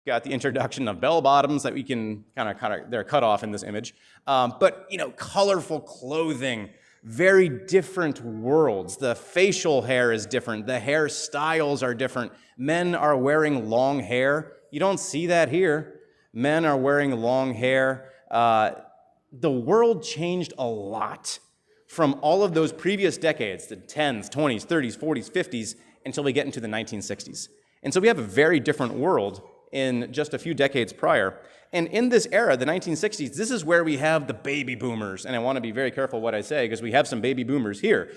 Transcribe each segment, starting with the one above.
Got the introduction of bell bottoms that we can they're cut off in this image. But colorful clothing, very different worlds. The facial hair is different. The hairstyles are different. Men are wearing long hair. You don't see that here. Men are wearing long hair. The world changed a lot from all of those previous decades, the 10s, 20s, 30s, 40s, 50s, until we get into the 1960s. And so we have a very different world in just a few decades prior. And in this era, the 1960s, this is where we have the baby boomers. And I want to be very careful what I say, because we have some baby boomers here.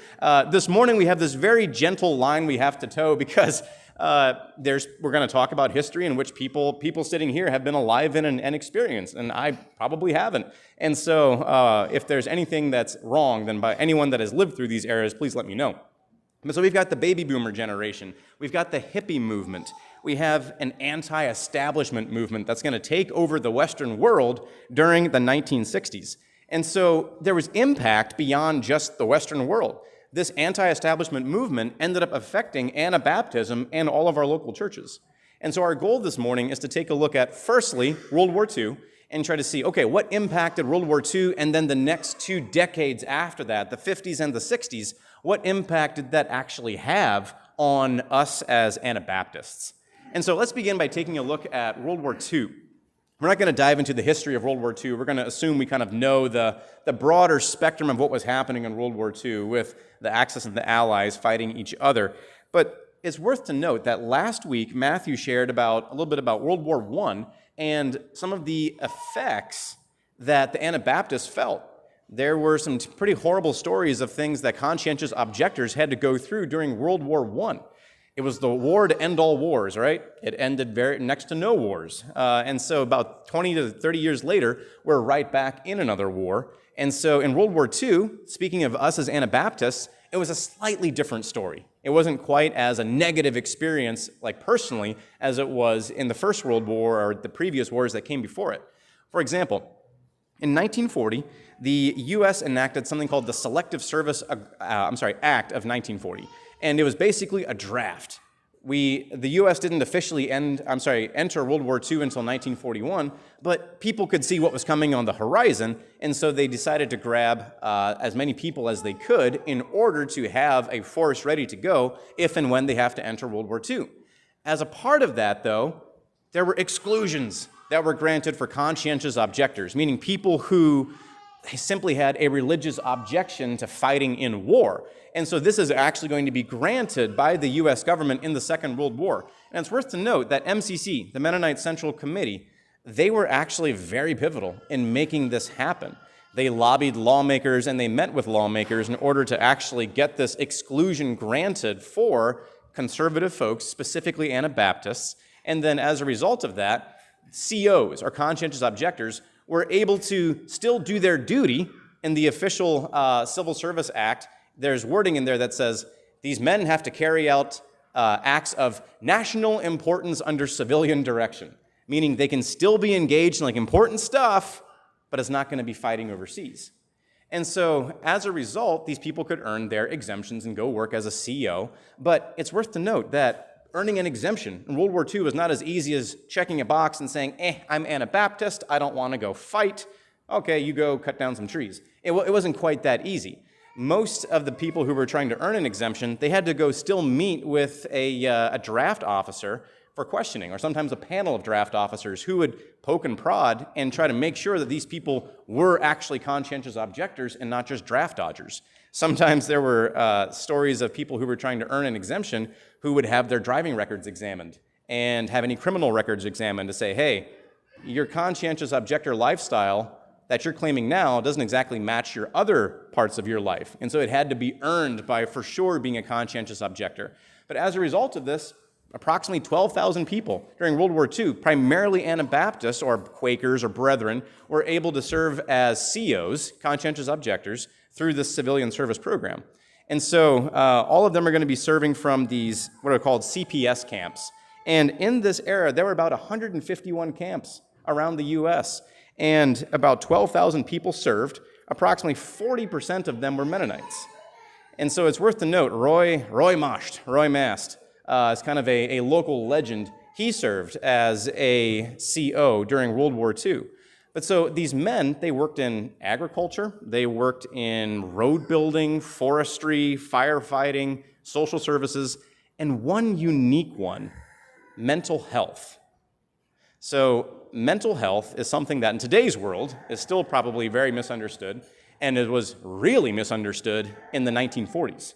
This morning, we have this very gentle line we have to toe, because we're going to talk about history in which people sitting here have been alive in and experienced, and I probably haven't. And so if there's anything that's wrong, then by anyone that has lived through these eras, please let me know. So we've got the baby boomer generation. We've got the hippie movement. We have an anti-establishment movement that's going to take over the Western world during the 1960s. And so there was impact beyond just the Western world. This anti-establishment movement ended up affecting Anabaptism and all of our local churches. And so our goal this morning is to take a look at, firstly, World War II, and try to see, okay, what impacted World War II, and then the next 2 decades after that, the 50s and the 60s, what impact did that actually have on us as Anabaptists? And so let's begin by taking a look at World War II. We're not going to dive into the history of World War II. We're going to assume we kind of know the broader spectrum of what was happening in World War II with the Axis and the Allies fighting each other. But it's worth to note that last week, Matthew shared a little bit about World War I and some of the effects that the Anabaptists felt. There were some pretty horrible stories of things that conscientious objectors had to go through during World War I. It was the war to end all wars, right? It ended next to no wars. And so about 20 to 30 years later, we're right back in another war. And so in World War II, speaking of us as Anabaptists, it was a slightly different story. It wasn't quite as a negative experience, like personally, as it was in the First World War or the previous wars that came before it. For example, in 1940, the U.S. enacted something called the Selective Service Act of 1940. And it was basically a draft. The U.S. didn't officially enter World War II until 1941, but people could see what was coming on the horizon, and so they decided to grab as many people as they could in order to have a force ready to go if and when they have to enter World War II. As a part of that, though, there were exclusions that were granted for conscientious objectors, meaning people who simply had a religious objection to fighting in war. And so this is actually going to be granted by the U.S. government in the Second World War. And it's worth to note that MCC, the Mennonite Central Committee, they were actually very pivotal in making this happen. They lobbied lawmakers and they met with lawmakers in order to actually get this exclusion granted for conservative folks, specifically Anabaptists. And then as a result of that, COs, or conscientious objectors, were able to still do their duty in the official Civil Service Act. There's wording in there that says these men have to carry out acts of national importance under civilian direction, meaning they can still be engaged in like important stuff, but it's not going to be fighting overseas. And so as a result, these people could earn their exemptions and go work as a CO. But it's worth to note that earning an exemption in World War II was not as easy as checking a box and saying, I'm Anabaptist, I don't want to go fight. Okay, you go cut down some trees. It wasn't quite that easy. Most of the people who were trying to earn an exemption, they had to go still meet with a draft officer for questioning, or sometimes a panel of draft officers who would poke and prod and try to make sure that these people were actually conscientious objectors and not just draft dodgers. Sometimes there were stories of people who were trying to earn an exemption who would have their driving records examined and have any criminal records examined to say, hey, your conscientious objector lifestyle that you're claiming now doesn't exactly match your other parts of your life. And so it had to be earned by, for sure, being a conscientious objector. But as a result of this, approximately 12,000 people during World War II, primarily Anabaptists or Quakers or Brethren, were able to serve as COs, conscientious objectors, through this civilian service program. And so all of them are going to be serving from these, what are called CPS camps. And in this era, there were about 151 camps around the U.S., and about 12,000 people served. Approximately 40% of them were Mennonites. And so it's worth to note, Roy Mast is kind of a local legend. He served as a CO during World War II. But so these men, they worked in agriculture, they worked in road building, forestry, firefighting, social services, and one unique one, mental health. So mental health is something that in today's world is still probably very misunderstood, and it was really misunderstood in the 1940s.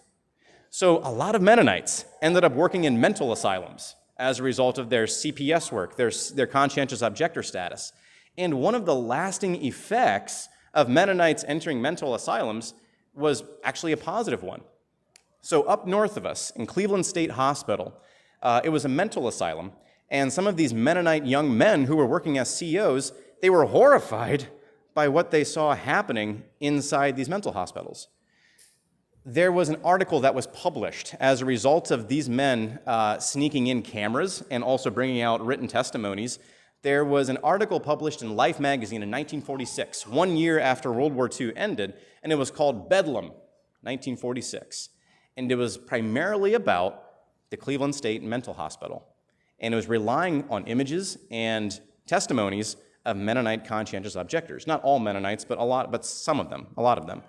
So a lot of Mennonites ended up working in mental asylums as a result of their CPS work, their conscientious objector status. And one of the lasting effects of Mennonites entering mental asylums was actually a positive one. So up north of us, in Cleveland State Hospital, it was a mental asylum, and some of these Mennonite young men who were working as CEOs, they were horrified by what they saw happening inside these mental hospitals. There was an article that was published as a result of these men sneaking in cameras and also bringing out written testimonies. There was an article published in Life magazine in 1946, 1 year after World War II ended, and it was called Bedlam, 1946. And it was primarily about the Cleveland State Mental Hospital. And it was relying on images and testimonies of Mennonite conscientious objectors. Not all Mennonites, but some of them, a lot of them.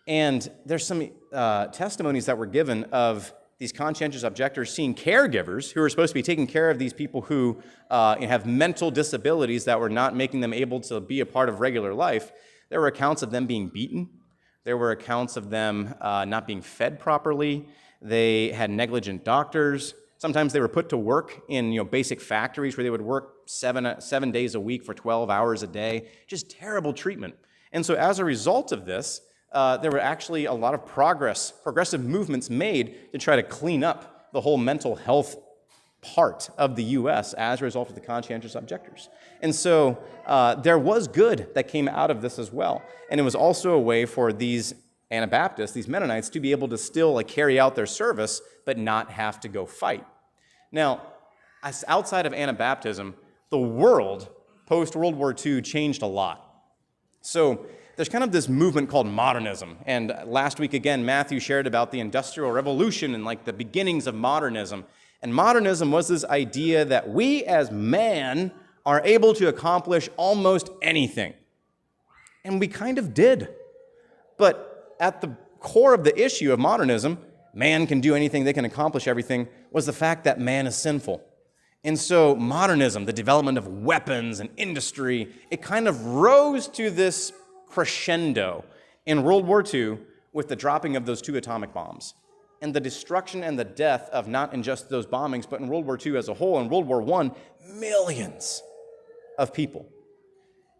And there's some testimonies that were given of these conscientious objectors seeing caregivers who are supposed to be taking care of these people who have mental disabilities that were not making them able to be a part of regular life. There were accounts of them being beaten. There were accounts of them not being fed properly. They had negligent doctors. Sometimes they were put to work in basic factories where they would work seven days a week for 12 hours a day. Just terrible treatment. And so as a result of this, there were actually a lot of progressive movements made to try to clean up the whole mental health part of the U.S. as a result of the conscientious objectors. And so there was good that came out of this as well. And it was also a way for these Anabaptists, these Mennonites, to be able to still carry out their service but not have to go fight. Now, outside of Anabaptism, the world post-World War II changed a lot. So there's kind of this movement called modernism. And last week, again, Matthew shared about the Industrial Revolution and the beginnings of modernism. And modernism was this idea that we as man are able to accomplish almost anything. And we kind of did. But at the core of the issue of modernism, man can do anything, they can accomplish everything, was the fact that man is sinful. And so modernism, the development of weapons and industry, it kind of rose to this crescendo in World War II with the dropping of those 2 atomic bombs and the destruction and the death of not in just those bombings, but in World War II as a whole, in World War I, millions of people.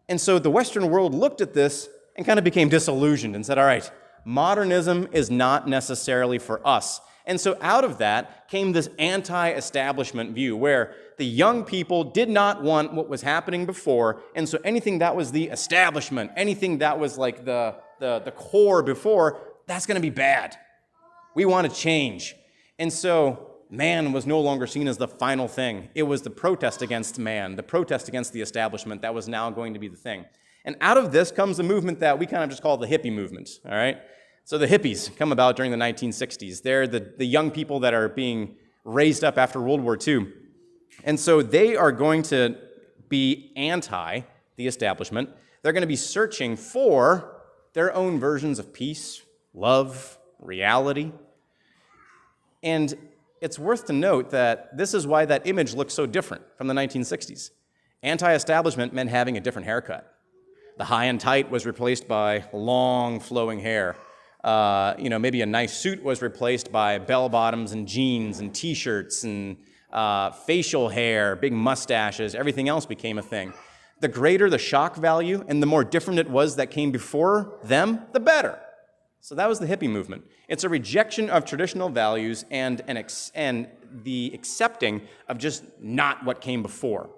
And so the Western world looked at this and kind of became disillusioned and said, all right, modernism is not necessarily for us. And so out of that came this anti-establishment view where the young people did not want what was happening before, and so anything that was the establishment, anything that was like the core before, that's going to be bad. We want to change. And so man was no longer seen as the final thing. It was the protest against man, the protest against the establishment that was now going to be the thing. And out of this comes a movement that we kind of just call the hippie movement, all right? So the hippies come about during the 1960s. They're the young people that are being raised up after World War II. And so they are going to be anti the establishment. They're going to be searching for their own versions of peace, love, reality. And it's worth to note that this is why that image looks so different from the 1960s. Anti-establishment meant having a different haircut. The high and tight was replaced by long flowing hair. Maybe a nice suit was replaced by bell-bottoms and jeans and T-shirts and facial hair, big mustaches. Everything else became a thing. The greater the shock value and the more different it was that came before them, the better. So that was the hippie movement. It's a rejection of traditional values and the accepting of just not what came before.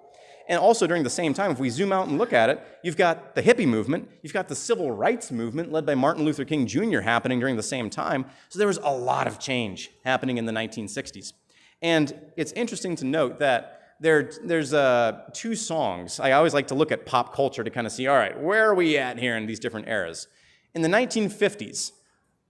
And also during the same time, if we zoom out and look at it, you've got the hippie movement, you've got the civil rights movement led by Martin Luther King Jr. happening during the same time. So there was a lot of change happening in the 1960s. And it's interesting to note that there's 2 songs. I always like to look at pop culture to kind of see, all right, where are we at here in these different eras? In the 1950s,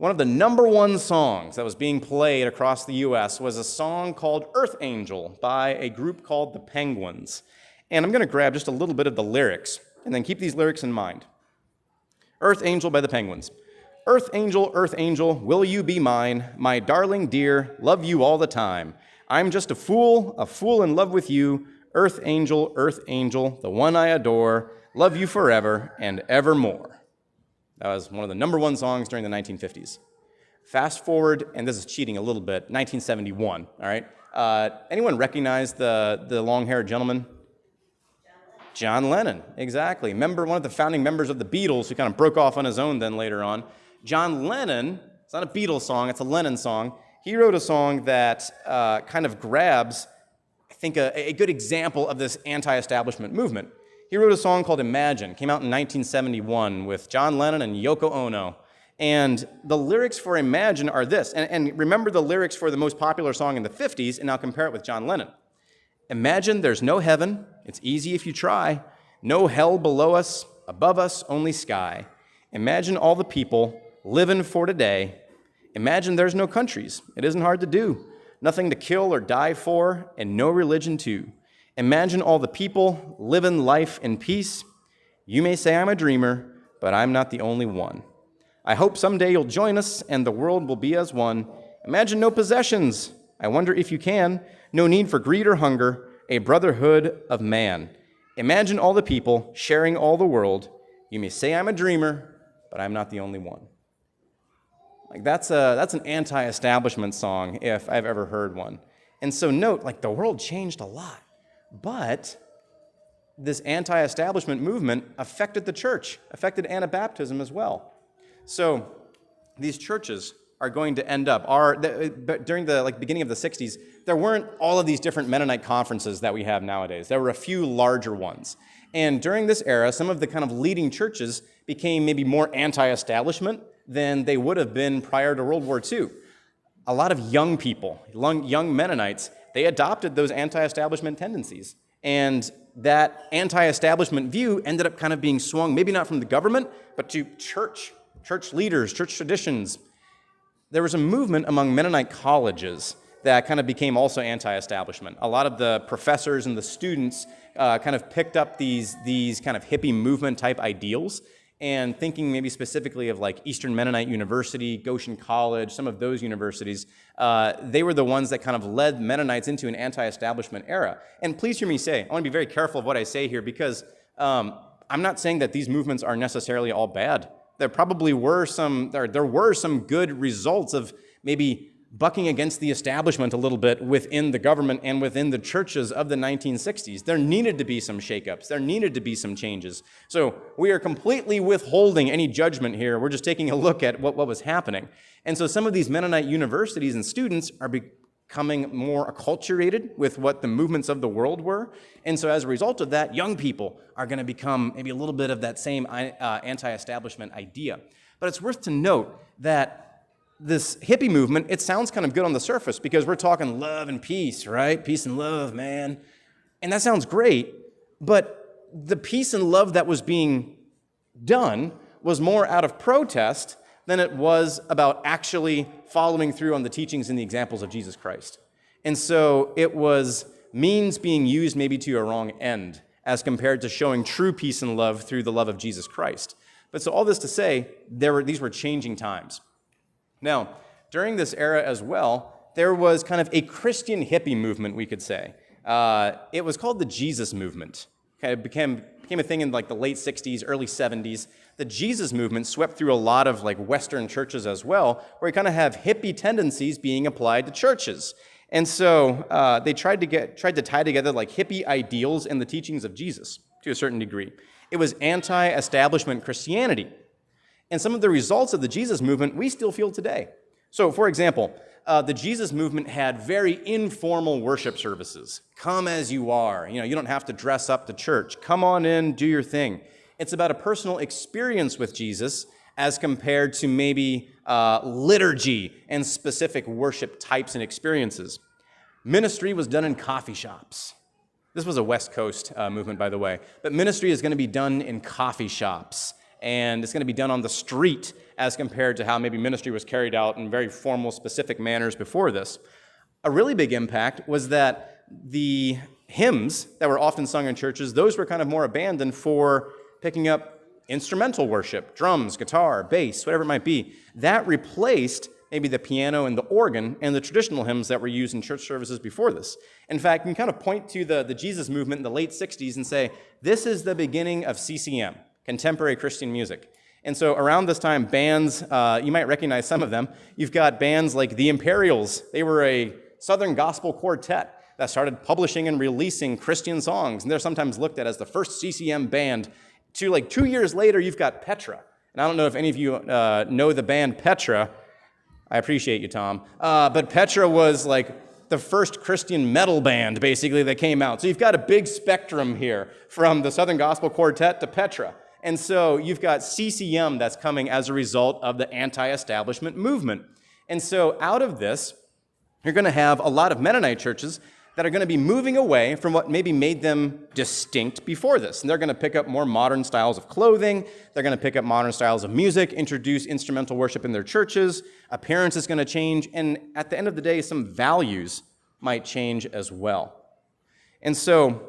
one of the number one songs that was being played across the U.S. was a song called Earth Angel by a group called the Penguins. And I'm going to grab just a little bit of the lyrics, and then keep these lyrics in mind. Earth Angel by the Penguins. Earth Angel, will you be mine? My darling dear, love you all the time. I'm just a fool in love with you. Earth Angel, the one I adore. Love you forever and evermore. That was one of the number one songs during the 1950s. Fast forward, and this is cheating a little bit, 1971, all right? Anyone recognize the long-haired gentleman? John Lennon, exactly. One of the founding members of the Beatles, who kind of broke off on his own then later on. John Lennon, it's not a Beatles song, it's a Lennon song. He wrote a song that kind of grabs, I think, a good example of this anti-establishment movement. He wrote a song called Imagine, came out in 1971 with John Lennon and Yoko Ono. And the lyrics for Imagine are this, and remember the lyrics for the most popular song in the 50s, and now compare it with John Lennon. Imagine there's no heaven, it's easy if you try. No hell below us, above us only sky. Imagine all the people living for today. Imagine there's no countries, it isn't hard to do. Nothing to kill or die for, and no religion too. Imagine all the people living life in peace. You may say I'm a dreamer, but I'm not the only one. I hope someday you'll join us and the world will be as one. Imagine no possessions. I wonder if you can. No need for greed or hunger, a brotherhood of man. Imagine all the people sharing all the world. You may say I'm a dreamer, but I'm not the only one. Like that's an anti-establishment song if I've ever heard one. And so note, like the world changed a lot, but this anti-establishment movement affected the church, affected Anabaptism as well. So these churches are going to end up, during the beginning of the 60s, there weren't all of these different Mennonite conferences that we have nowadays. There were a few larger ones. And during this era, some of the kind of leading churches became maybe more anti-establishment than they would have been prior to World War II. A lot of young people, young Mennonites, they adopted those anti-establishment tendencies. And that anti-establishment view ended up kind of being swung, maybe not from the government, but to church leaders, church traditions. There was a movement among Mennonite colleges that kind of became also anti-establishment. A lot of the professors and the students kind of picked up these kind of hippie movement type ideals, and thinking maybe specifically of like Eastern Mennonite University, Goshen College, some of those universities, they were the ones that kind of led Mennonites into an anti-establishment era. And please hear me say, I want to be very careful of what I say here, because I'm not saying that these movements are necessarily all bad. There probably were there were some good results of maybe bucking against the establishment a little bit within the government and within the churches of the 1960s. There needed to be some shakeups. There needed to be some changes. So we are completely withholding any judgment here. We're just taking a look at what was happening. And so some of these Mennonite universities and students are becoming more acculturated with what the movements of the world were. And so as a result of that, young people are going to become maybe a little bit of that same anti-establishment idea. But it's worth to note that this hippie movement, it sounds kind of good on the surface because we're talking love and peace, right? Peace and love, man. And that sounds great, but the peace and love that was being done was more out of protest than it was about actually following through on the teachings and the examples of Jesus Christ. And so it was means being used maybe to a wrong end as compared to showing true peace and love through the love of Jesus Christ. But so all this to say, these were changing times. Now, during this era as well, there was kind of a Christian hippie movement, we could say. It was called the Jesus movement. It became a thing in like the late 60s, early 70s. The Jesus movement swept through a lot of like Western churches as well, where you kind of have hippie tendencies being applied to churches. And so they tried to tie together like hippie ideals and the teachings of Jesus to a certain degree. It was anti-establishment Christianity. And some of the results of the Jesus movement we still feel today. So, for example, the Jesus movement had very informal worship services. Come as you are. You don't have to dress up to church. Come on in, do your thing. It's about a personal experience with Jesus as compared to maybe liturgy and specific worship types and experiences. Ministry was done in coffee shops. This was a West Coast movement, by the way. But ministry is going to be done in coffee shops and it's going to be done on the street as compared to how maybe ministry was carried out in very formal, specific manners before this. A really big impact was that the hymns that were often sung in churches, those were kind of more abandoned for picking up instrumental worship, drums, guitar, bass, whatever it might be. That replaced maybe the piano and the organ and the traditional hymns that were used in church services before this. In fact, you can kind of point to the Jesus movement in the late 60s and say, this is the beginning of CCM, contemporary Christian music. And so around this time, bands, you might recognize some of them. You've got bands like the Imperials. They were a Southern gospel quartet that started publishing and releasing Christian songs. And they're sometimes looked at as the first CCM band. To like 2 years later, you've got Petra. And I don't know if any of you know the band Petra. I appreciate you, Tom. But Petra was like the first Christian metal band, basically, that came out. So you've got a big spectrum here, from the Southern Gospel Quartet to Petra. And so you've got CCM that's coming as a result of the anti-establishment movement. And so out of this, you're going to have a lot of Mennonite churches that are going to be moving away from what maybe made them distinct before this. And they're going to pick up more modern styles of clothing. They're going to pick up modern styles of music, introduce instrumental worship in their churches. Appearance is going to change. And at the end of the day, some values might change as well. And so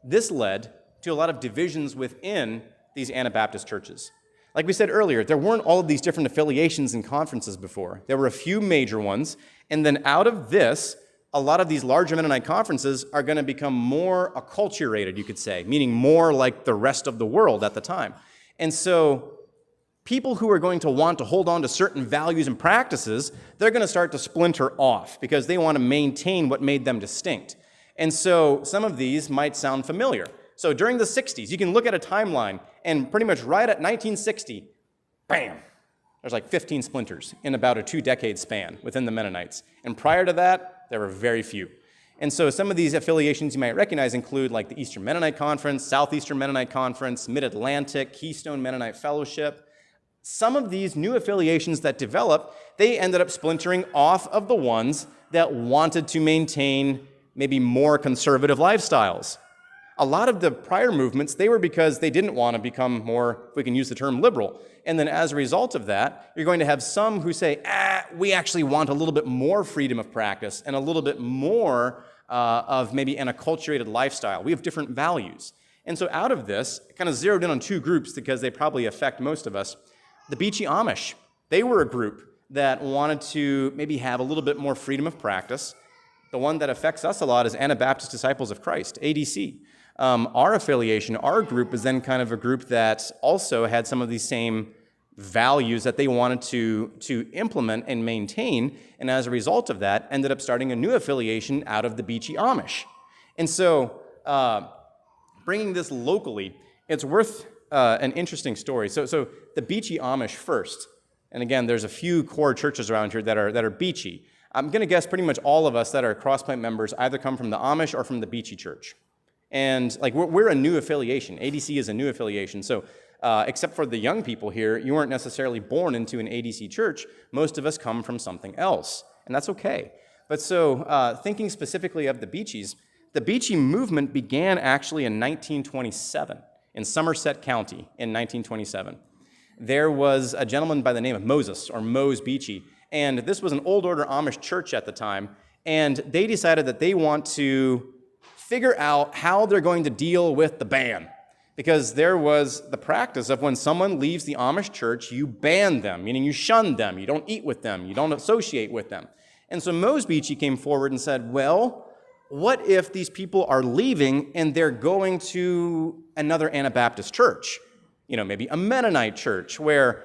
this led to a lot of divisions within these Anabaptist churches. Like we said earlier, there weren't all of these different affiliations and conferences before. There were a few major ones. And then out of this, a lot of these larger Mennonite conferences are going to become more acculturated, you could say, meaning more like the rest of the world at the time. And so people who are going to want to hold on to certain values and practices, they're going to start to splinter off because they want to maintain what made them distinct. And so some of these might sound familiar. So during the 60s, you can look at a timeline, and pretty much right at 1960, bam, there's like 15 splinters in about a 2-decade span within the Mennonites. And prior to that, there were very few. And so some of these affiliations you might recognize include like the Eastern Mennonite Conference, Southeastern Mennonite Conference, Mid-Atlantic, Keystone Mennonite Fellowship. Some of these new affiliations that developed, they ended up splintering off of the ones that wanted to maintain maybe more conservative lifestyles. A lot of the prior movements, they were because they didn't want to become more, if we can use the term, liberal. And then as a result of that, you're going to have some who say, we actually want a little bit more freedom of practice and a little bit more of maybe an acculturated lifestyle. We have different values. And so out of this, kind of zeroed in on two groups because they probably affect most of us. The Beachy Amish, they were a group that wanted to maybe have a little bit more freedom of practice. The one that affects us a lot is Anabaptist Disciples of Christ, ADC. Our affiliation, our group, is then kind of a group that also had some of these same values that they wanted to implement and maintain, and as a result of that, ended up starting a new affiliation out of the Beachy Amish. And so, bringing this locally, it's worth an interesting story. So the Beachy Amish first, and again, there's a few core churches around here that are Beachy. I'm going to guess pretty much all of us that are Crossplant members either come from the Amish or from the Beachy Church. And like we're a new affiliation. ADC is a new affiliation. So except for the young people here, you weren't necessarily born into an ADC church. Most of us come from something else, and that's okay. But so thinking specifically of the Beachies, the Beachy movement began actually in 1927 in Somerset County in 1927. There was a gentleman by the name of Moses, or Mose Beachy, and this was an old order Amish church at the time, and they decided that they want to figure out how they're going to deal with the ban. Because there was the practice of when someone leaves the Amish church, you ban them, meaning you shun them, you don't eat with them, you don't associate with them. And so Mose Beachy came forward and said, well, what if these people are leaving and they're going to another Anabaptist church? You know, maybe a Mennonite church where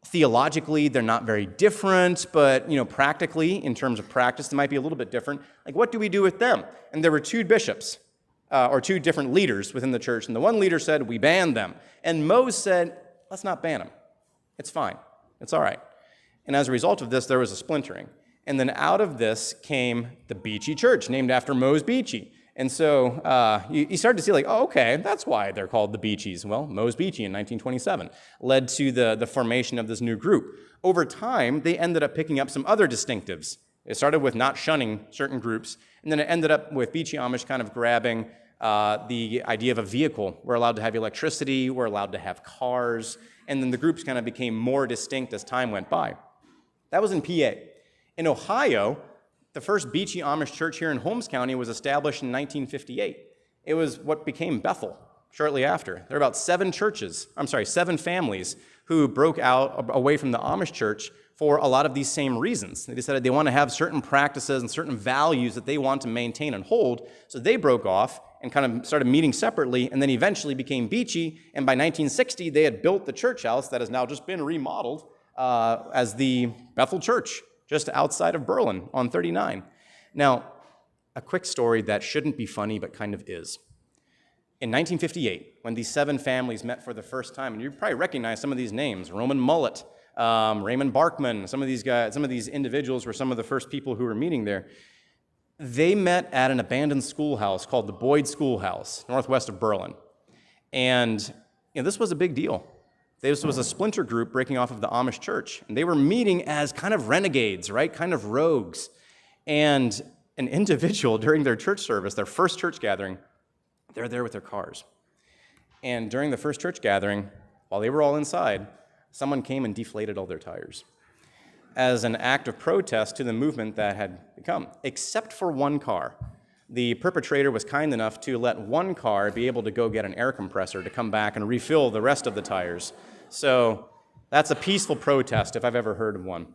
theologically they're not very different, but practically, in terms of practice, they might be a little bit different. Like, what do we do with them? And there were two bishops, or two different leaders within the church, and the one leader said, we ban them. And Mose said, let's not ban them. It's fine. It's all right. And as a result of this, there was a splintering. And then out of this came the Beachy Church, named after Mose Beachy. And so you started to see like, oh, okay, that's why they're called the Beachies. Well, Mose Beachy in 1927 led to the formation of this new group. Over time, they ended up picking up some other distinctives. It started with not shunning certain groups, and then it ended up with Beachy Amish kind of grabbing the idea of a vehicle. We're allowed to have electricity, we're allowed to have cars, and then the groups kind of became more distinct as time went by. That was in PA. In Ohio, the first Beachy Amish church here in Holmes County was established in 1958. It was what became Bethel shortly after. There are about 7 families who broke out away from the Amish church for a lot of these same reasons. They decided they want to have certain practices and certain values that they want to maintain and hold, so they broke off and kind of started meeting separately, and then eventually became Beachy, and by 1960, they had built the church house that has now just been remodeled as the Bethel Church, just outside of Berlin on 39. Now, a quick story that shouldn't be funny, but kind of is. In 1958, when these 7 families met for the first time, and you probably recognize some of these names, Roman Mullet, Raymond Barkman, some of these individuals were some of the first people who were meeting there. They met at an abandoned schoolhouse called the Boyd Schoolhouse, northwest of Berlin. And this was a big deal. This was a splinter group breaking off of the Amish church. And they were meeting as kind of renegades, right? Kind of rogues. And an individual during their church service, their first church gathering, they're there with their cars. And during the first church gathering, while they were all inside, someone came and deflated all their tires as an act of protest to the movement that had become, except for one car. The perpetrator was kind enough to let one car be able to go get an air compressor to come back and refill the rest of the tires. So that's a peaceful protest if I've ever heard of one.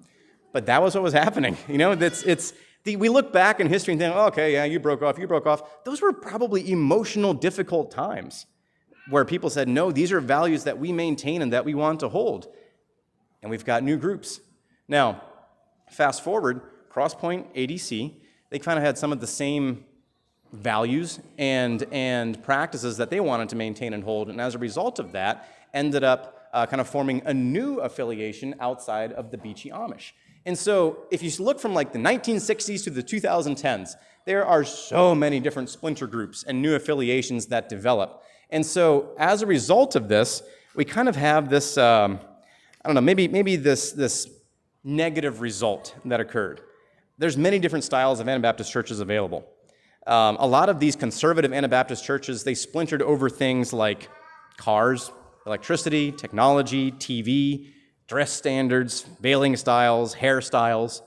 But that was what was happening. We look back in history and think, oh, okay, yeah, you broke off. Those were probably emotional, difficult times where people said, no, these are values that we maintain and that we want to hold. And we've got new groups. Now, fast forward, Crosspoint ADC, they kind of had some of the same values and practices that they wanted to maintain and hold, and as a result of that, ended up kind of forming a new affiliation outside of the Beachy Amish. And so if you look from like the 1960s to the 2010s, there are so many different splinter groups and new affiliations that develop. And so as a result of this, we kind of have this, maybe this negative result that occurred. There's many different styles of Anabaptist churches available. A lot of these conservative Anabaptist churches, they splintered over things like cars, electricity, technology, TV, dress standards, veiling styles, hairstyles.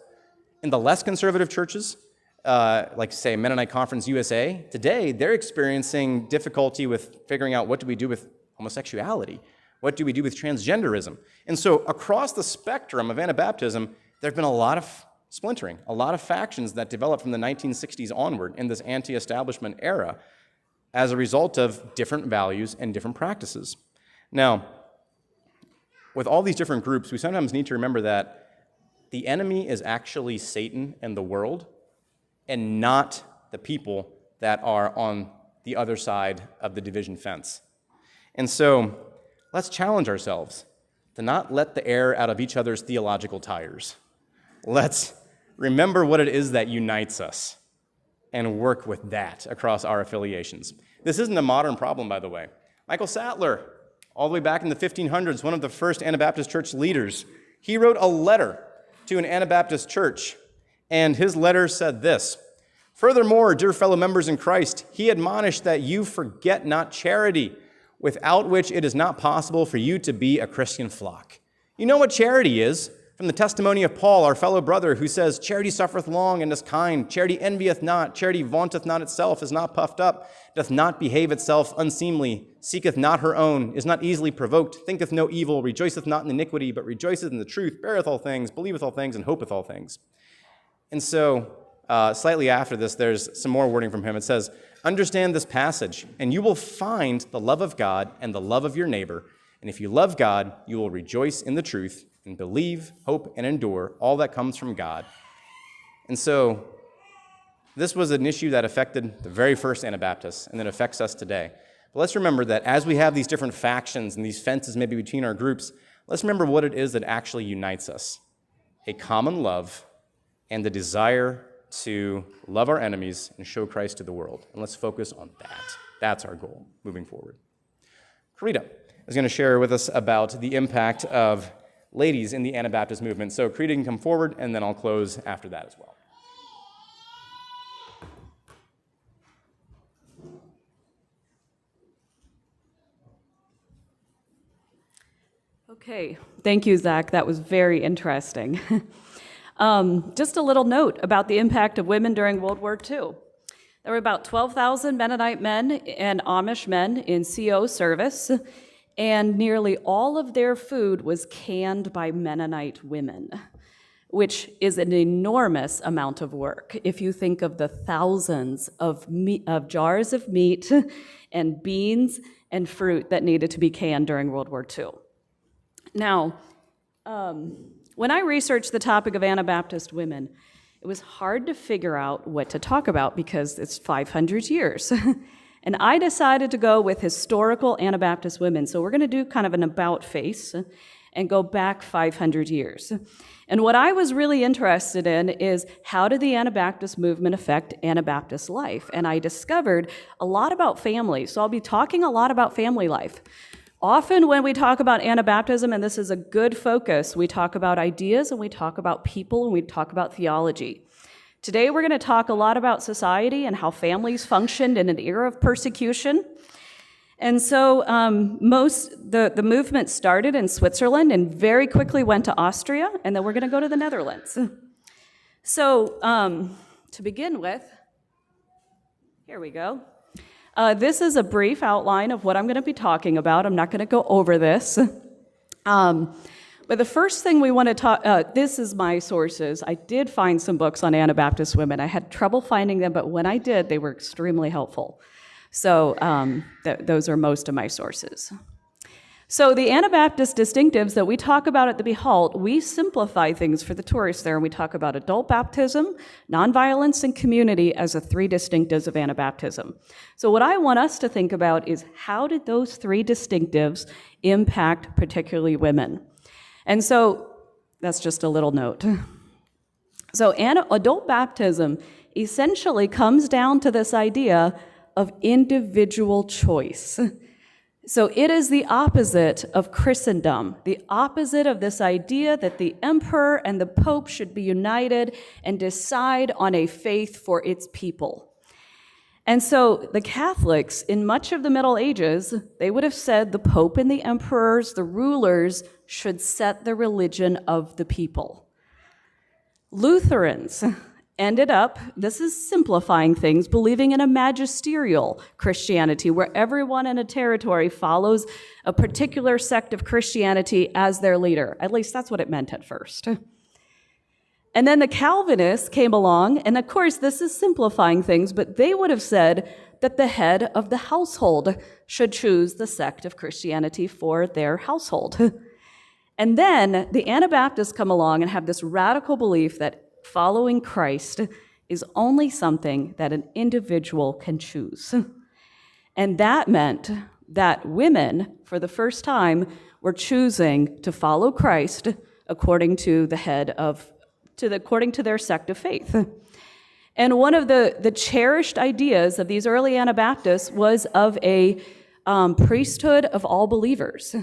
In the less conservative churches, like say Mennonite Conference USA, today they're experiencing difficulty with figuring out what do we do with homosexuality? What do we do with transgenderism? And so across the spectrum of Anabaptism, there have been a lot of splintering, a lot of factions that developed from the 1960s onward in this anti-establishment era as a result of different values and different practices. Now, with all these different groups, we sometimes need to remember that the enemy is actually Satan and the world, and not the people that are on the other side of the division fence. And so, let's challenge ourselves to not let the air out of each other's theological tires. Let's remember what it is that unites us and work with that across our affiliations. This isn't a modern problem, by the way. Michael Sattler, all the way back in the 1500s, one of the first Anabaptist church leaders, he wrote a letter to an Anabaptist church, and his letter said this: "Furthermore, dear fellow members in Christ, he admonished that you forget not charity, without which it is not possible for you to be a Christian flock." You know what charity is? From the testimony of Paul, our fellow brother, who says, "Charity suffereth long and is kind. Charity envieth not. Charity vaunteth not itself, is not puffed up, doth not behave itself unseemly, seeketh not her own, is not easily provoked, thinketh no evil, rejoiceth not in iniquity, but rejoiceth in the truth, beareth all things, believeth all things, and hopeth all things." And so, slightly after this, there's some more wording from him. It says, "Understand this passage, and you will find the love of God and the love of your neighbor. And if you love God, you will rejoice in the truth and believe, hope, and endure all that comes from God." And so this was an issue that affected the very first Anabaptists and that affects us today. But let's remember that as we have these different factions and these fences maybe between our groups, let's remember what it is that actually unites us: a common love and the desire to love our enemies and show Christ to the world. And let's focus on that. That's our goal moving forward. Karita is going to share with us about the impact of ladies in the Anabaptist movement. So Karita can come forward, and then I'll close after that as well. Okay, thank you, Zach. That was very interesting. Just a little note about the impact of women during World War II. There were about 12,000 Mennonite men and Amish men in CO service, and nearly all of their food was canned by Mennonite women, which is an enormous amount of work. If you think of the thousands of jars of meat and beans and fruit that needed to be canned during World War II. Now, when I researched the topic of Anabaptist women, it was hard to figure out what to talk about because it's 500 years. And I decided to go with historical Anabaptist women. So we're going to do kind of an about face and go back 500 years. And what I was really interested in is how did the Anabaptist movement affect Anabaptist life? And I discovered a lot about family. So I'll be talking a lot about family life. Often when we talk about Anabaptism, and this is a good focus, we talk about ideas and we talk about people and we talk about theology. Today we're going to talk a lot about society and how families functioned in an era of persecution. And so the movement started in Switzerland and very quickly went to Austria, and then we're going to go to the Netherlands. So to begin with, here we go. This is a brief outline of what I'm going to be talking about. I'm not going to go over this. But the first thing we want to talk, this is my sources. I did find some books on Anabaptist women. I had trouble finding them, but when I did, they were extremely helpful. So those are most of my sources. So the Anabaptist distinctives that we talk about at the Behalt, we simplify things for the tourists there, and we talk about adult baptism, nonviolence, and community as the three distinctives of Anabaptism. So what I want us to think about is how did those three distinctives impact particularly women? And so that's just a little note. So adult baptism essentially comes down to this idea of individual choice. So it is the opposite of Christendom, the opposite of this idea that the emperor and the pope should be united and decide on a faith for its people. And so the Catholics, in much of the Middle Ages, they would have said the pope and the emperors, the rulers, should set the religion of the people. Lutherans ended up, this is simplifying things, believing in a magisterial Christianity where everyone in a territory follows a particular sect of Christianity as their leader. At least that's what it meant at first. And then the Calvinists came along, and of course this is simplifying things, but they would have said that the head of the household should choose the sect of Christianity for their household. And then the Anabaptists come along and have this radical belief that following Christ is only something that an individual can choose. And that meant that women, for the first time, were choosing to follow Christ according to according to their sect of faith. And one of the cherished ideas of these early Anabaptists was of a priesthood of all believers.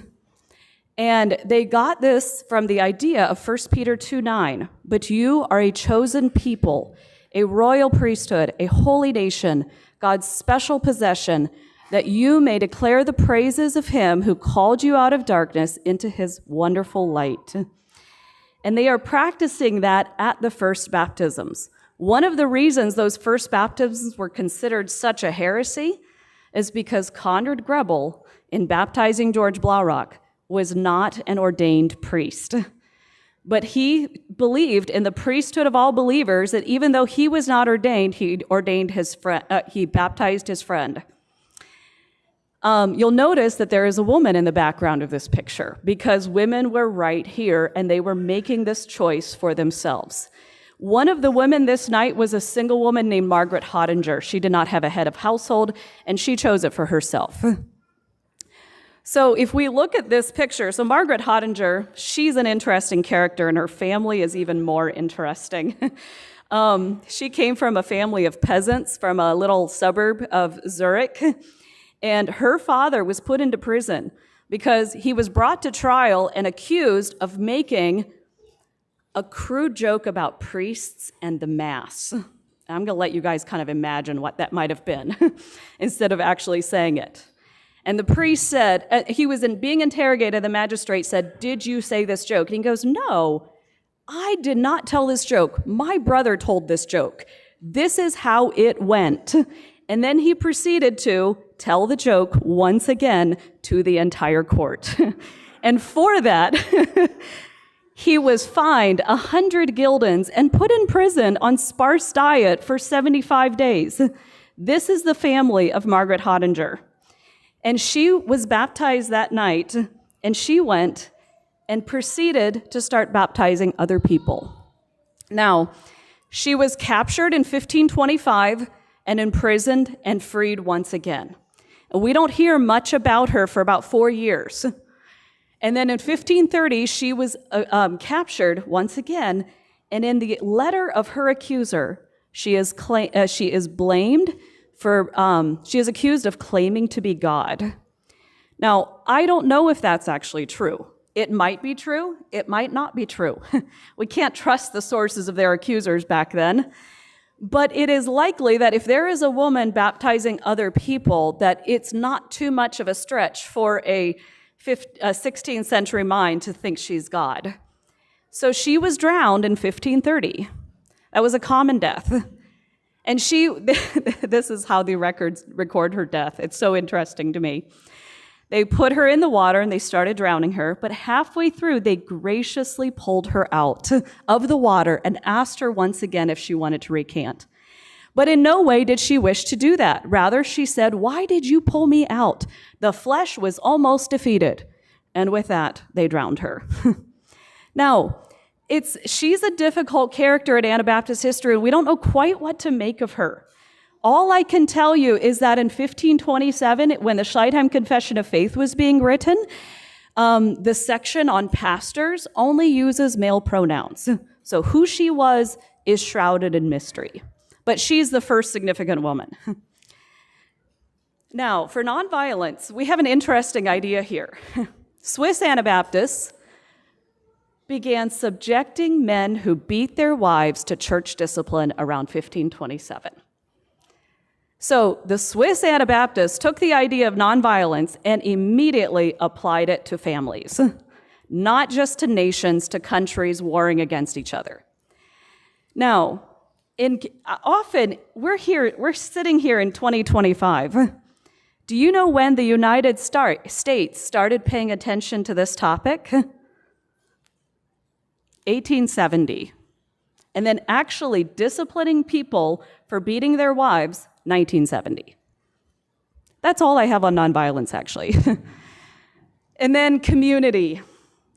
And they got this from the idea of 1 Peter 2:9. But you are a chosen people, a royal priesthood, a holy nation, God's special possession, that you may declare the praises of him who called you out of darkness into his wonderful light. And they are practicing that at the first baptisms. One of the reasons those first baptisms were considered such a heresy is because Conrad Grebel, in baptizing George Blaurock, was not an ordained priest. But he believed in the priesthood of all believers, that even though he was not ordained, he baptized his friend. You'll notice that there is a woman in the background of this picture because women were right here and they were making this choice for themselves. One of the women this night was a single woman named Margaret Hottinger. She did not have a head of household and she chose it for herself. So if we look at this picture, so Margaret Hottinger, she's an interesting character and her family is even more interesting. She came from a family of peasants from a little suburb of Zurich, and her father was put into prison because he was brought to trial and accused of making a crude joke about priests and the Mass. I'm going to let you guys kind of imagine what that might have been instead of actually saying it. And the priest said, he was being interrogated, the magistrate said, "Did you say this joke?" And he goes, "No, I did not tell this joke. My brother told this joke. This is how it went." And then he proceeded to tell the joke once again to the entire court. And for that, he was fined 100 guildens and put in prison on sparse diet for 75 days. This is the family of Margaret Hottinger. And she was baptized that night, and she went and proceeded to start baptizing other people. Now, she was captured in 1525 and imprisoned and freed once again. And we don't hear much about her for about 4 years. And then in 1530, she was captured once again, and in the letter of her accuser, she is blamed for, she is accused of claiming to be God. Now, I don't know if that's actually true. It might be true, it might not be true. We can't trust the sources of their accusers back then. But it is likely that if there is a woman baptizing other people, that it's not too much of a stretch for a 16th century mind to think she's God. So she was drowned in 1530. That was a common death. And this is how the records record her death. It's so interesting to me. They put her in the water and they started drowning her, but halfway through, they graciously pulled her out of the water and asked her once again if she wanted to recant. But in no way did she wish to do that. Rather, she said, "Why did you pull me out? The flesh was almost defeated." And with that, they drowned her. Now, she's a difficult character in Anabaptist history, and we don't know quite what to make of her. All I can tell you is that in 1527, when the Scheidheim Confession of Faith was being written, the section on pastors only uses male pronouns. So who she was is shrouded in mystery. But she's the first significant woman. Now, for nonviolence, we have an interesting idea here. Swiss Anabaptists began subjecting men who beat their wives to church discipline around 1527. So the Swiss Anabaptists took the idea of nonviolence and immediately applied it to families, not just to nations, to countries warring against each other. Now, often we're sitting here in 2025. Do you know when the United States started paying attention to this topic? 1870. And then actually disciplining people for beating their wives, 1970. That's all I have on nonviolence, actually. And then community.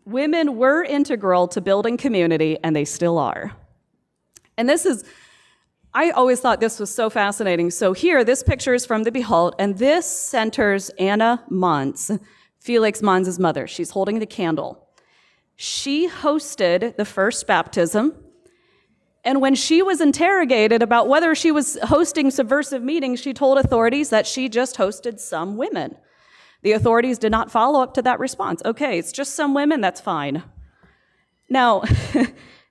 Women were integral to building community, and they still are. And I always thought this was so fascinating. So here, this picture is from the Behold, and this centers Anna Mons, Felix Mons' mother. She's holding the candle. She hosted the first baptism, and when she was interrogated about whether she was hosting subversive meetings, she told authorities that she just hosted some women. The authorities did not follow up to that response. Okay, it's just some women, that's fine. Now,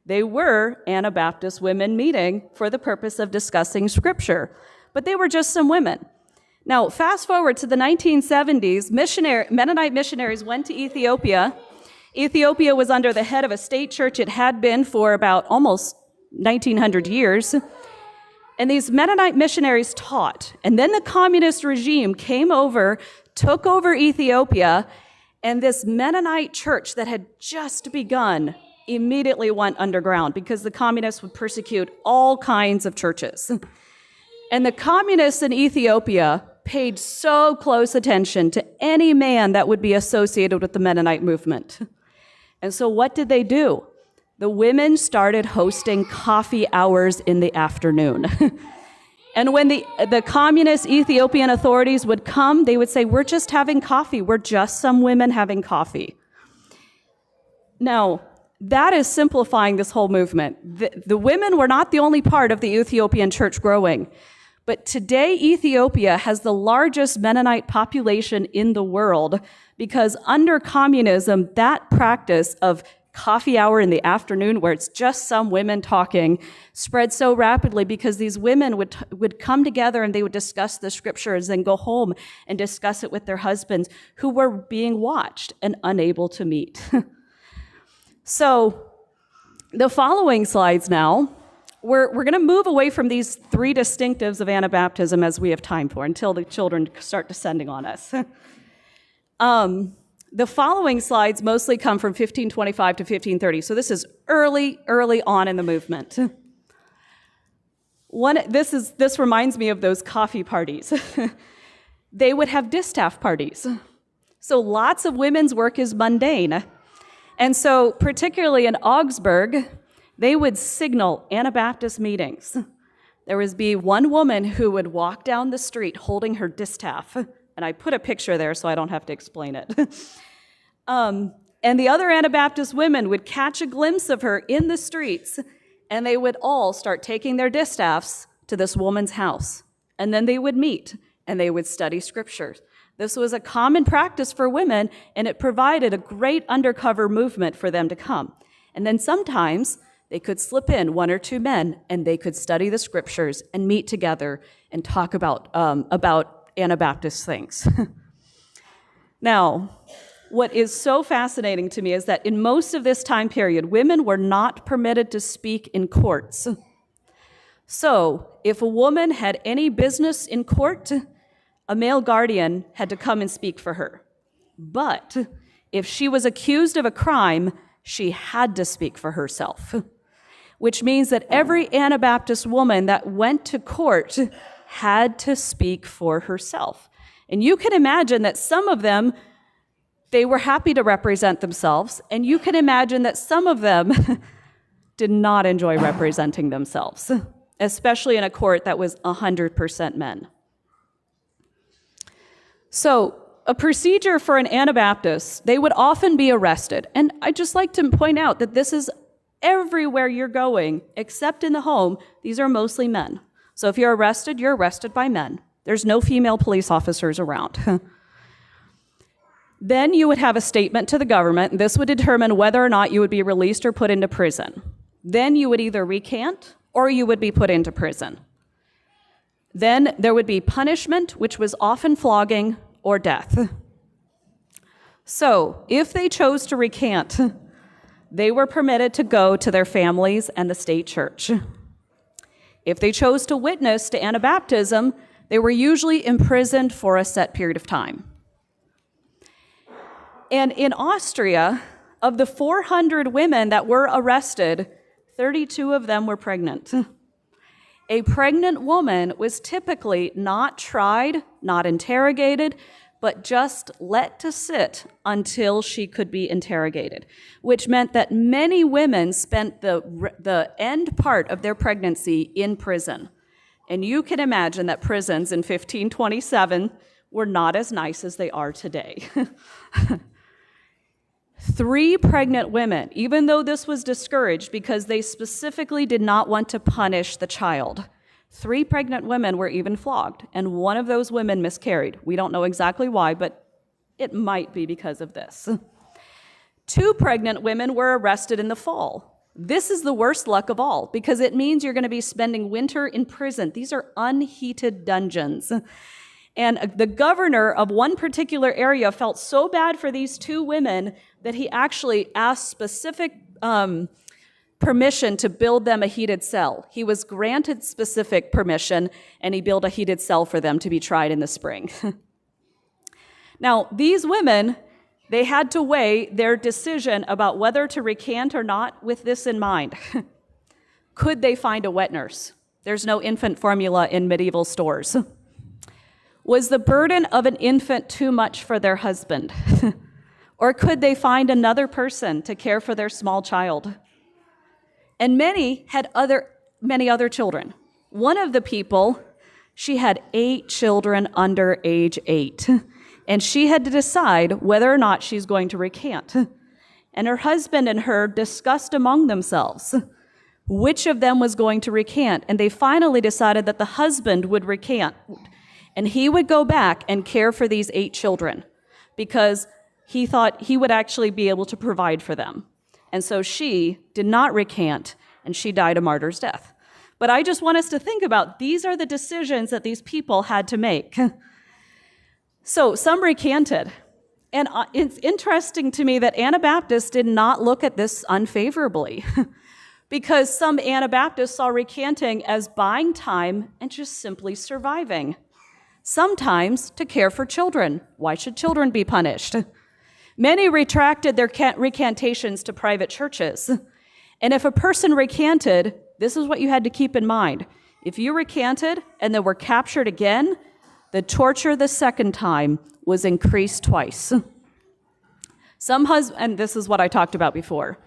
they were Anabaptist women meeting for the purpose of discussing scripture, but they were just some women. Now, fast forward to the 1970s, Mennonite missionaries went to Ethiopia. Ethiopia was under the head of a state church. It had been for about almost 1900 years. And these Mennonite missionaries taught. And then the communist regime came over, took over Ethiopia, and this Mennonite church that had just begun immediately went underground because the communists would persecute all kinds of churches. And the communists in Ethiopia paid so close attention to any man that would be associated with the Mennonite movement. And so what did they do? The women started hosting coffee hours in the afternoon. And when the communist Ethiopian authorities would come, they would say, "We're just having coffee. We're just some women having coffee." Now, that is simplifying this whole movement. The women were not the only part of the Ethiopian church growing. But today, Ethiopia has the largest Mennonite population in the world because under communism, that practice of coffee hour in the afternoon where it's just some women talking spread so rapidly because these women would come together and they would discuss the scriptures and go home and discuss it with their husbands who were being watched and unable to meet. So the following slides now, we're going to move away from these three distinctives of Anabaptism as we have time for until the children start descending on us. The following slides mostly come from 1525 to 1530, so this is early on in the movement. This reminds me of those coffee parties. They would have distaff parties. So lots of women's work is mundane. And so particularly in Augsburg, they would signal Anabaptist meetings. There would be one woman who would walk down the street holding her distaff. And I put a picture there so I don't have to explain it. And the other Anabaptist women would catch a glimpse of her in the streets, and they would all start taking their distaffs to this woman's house. And then they would meet, and they would study scriptures. This was a common practice for women, and it provided a great undercover movement for them to come. And then sometimes they could slip in one or two men, and they could study the scriptures and meet together and talk about Anabaptist things. Now, what is so fascinating to me is that in most of this time period, women were not permitted to speak in courts. So, if a woman had any business in court, a male guardian had to come and speak for her. But if she was accused of a crime, she had to speak for herself, which means that every Anabaptist woman that went to court had to speak for herself. And you can imagine that some of them, they were happy to represent themselves, and you can imagine that some of them did not enjoy representing themselves, especially in a court that was 100% men. So, a procedure for an Anabaptist, they would often be arrested. And I'd just like to point out that this is everywhere you're going, except in the home, these are mostly men. So if you're arrested by men. There's no female police officers around. Then you would have a statement to the government, and this would determine whether or not you would be released or put into prison. Then you would either recant or you would be put into prison. Then there would be punishment, which was often flogging or death. So if they chose to recant, they were permitted to go to their families and the state church. If they chose to witness to Anabaptism, they were usually imprisoned for a set period of time. And in Austria, of the 400 women that were arrested, 32 of them were pregnant. A pregnant woman was typically not tried, not interrogated, but just let to sit until she could be interrogated, which meant that many women spent the end part of their pregnancy in prison. And you can imagine that prisons in 1527 were not as nice as they are today. 3 pregnant women, even though this was discouraged because they specifically did not want to punish the child, 3 pregnant women were even flogged, and one of those women miscarried. We don't know exactly why, but it might be because of this. 2 pregnant women were arrested in the fall. This is the worst luck of all, because it means you're going to be spending winter in prison. These are unheated dungeons. And the governor of one particular area felt so bad for these 2 women that he actually asked specific permission to build them a heated cell. He was granted specific permission, and he built a heated cell for them to be tried in the spring. Now, these women, they had to weigh their decision about whether to recant or not with this in mind. Could they find a wet nurse? There's no infant formula in medieval stores. Was the burden of an infant too much for their husband? Or could they find another person to care for their small child? And many had many other children. One of the people, she had 8 children under age 8, and she had to decide whether or not she's going to recant. And her husband and her discussed among themselves which of them was going to recant, and they finally decided that the husband would recant, and he would go back and care for these 8 children because he thought he would actually be able to provide for them. and so she did not recant, and she died a martyr's death. But I just want us to think about these are the decisions that these people had to make. So some recanted. And it's interesting to me that Anabaptists did not look at this unfavorably because some Anabaptists saw recanting as buying time and just simply surviving. Sometimes to care for children. Why should children be punished? Many retracted their recantations to private churches. And if a person recanted, this is what you had to keep in mind. If you recanted and then were captured again, the torture the second time was increased twice. And this is what I talked about before.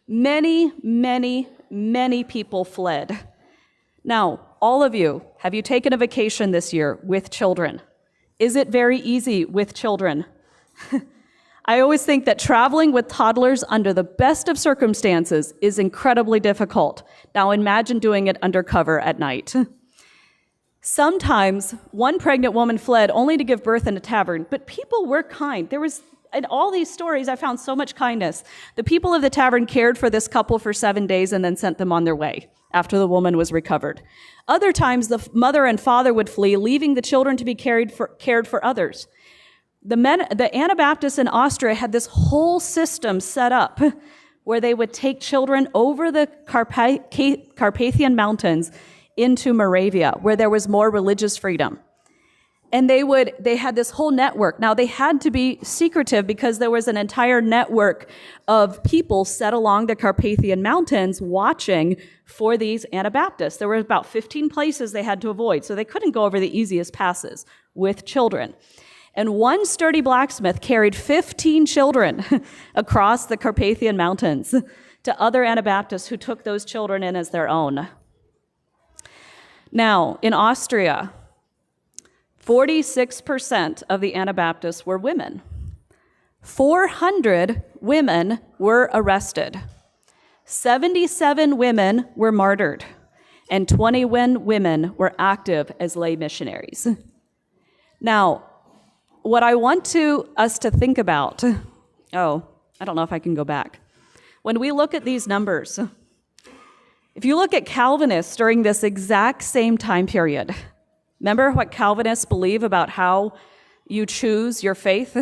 Many, many, many people fled. Now, all of you, have you taken a vacation this year with children? Is it very easy with children? I always think that traveling with toddlers under the best of circumstances is incredibly difficult. Now imagine doing it undercover at night. Sometimes one pregnant woman fled only to give birth in a tavern, but people were kind. In all these stories, I found so much kindness. The people of the tavern cared for this couple for 7 days and then sent them on their way after the woman was recovered. Other times, the mother and father would flee, leaving the children to be cared for others. The Anabaptists in Austria had this whole system set up where they would take children over the Carpathian Mountains into Moravia, where there was more religious freedom. And they had this whole network. Now, they had to be secretive because there was an entire network of people set along the Carpathian Mountains watching for these Anabaptists. There were about 15 places they had to avoid, so they couldn't go over the easiest passes with children. And one sturdy blacksmith carried 15 children across the Carpathian Mountains to other Anabaptists who took those children in as their own. Now, in Austria, 46% of the Anabaptists were women. 400 women were arrested. 77 women were martyred, and 21 women were active as lay missionaries. Now, what I want us to think about, I don't know if I can go back. When we look at these numbers, if you look at Calvinists during this exact same time period, remember what Calvinists believe about how you choose your faith?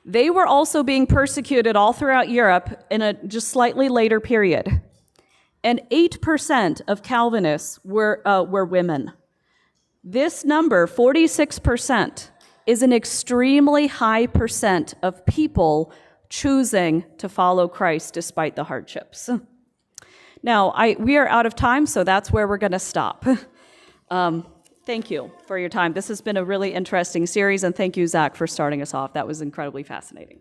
They were also being persecuted all throughout Europe in a just slightly later period. And 8% of Calvinists were women. This number, 46%, is an extremely high percent of people choosing to follow Christ despite the hardships. Now, we are out of time, so that's where we're going to stop. Thank you for your time. This has been a really interesting series, and thank you, Zach, for starting us off. That was incredibly fascinating.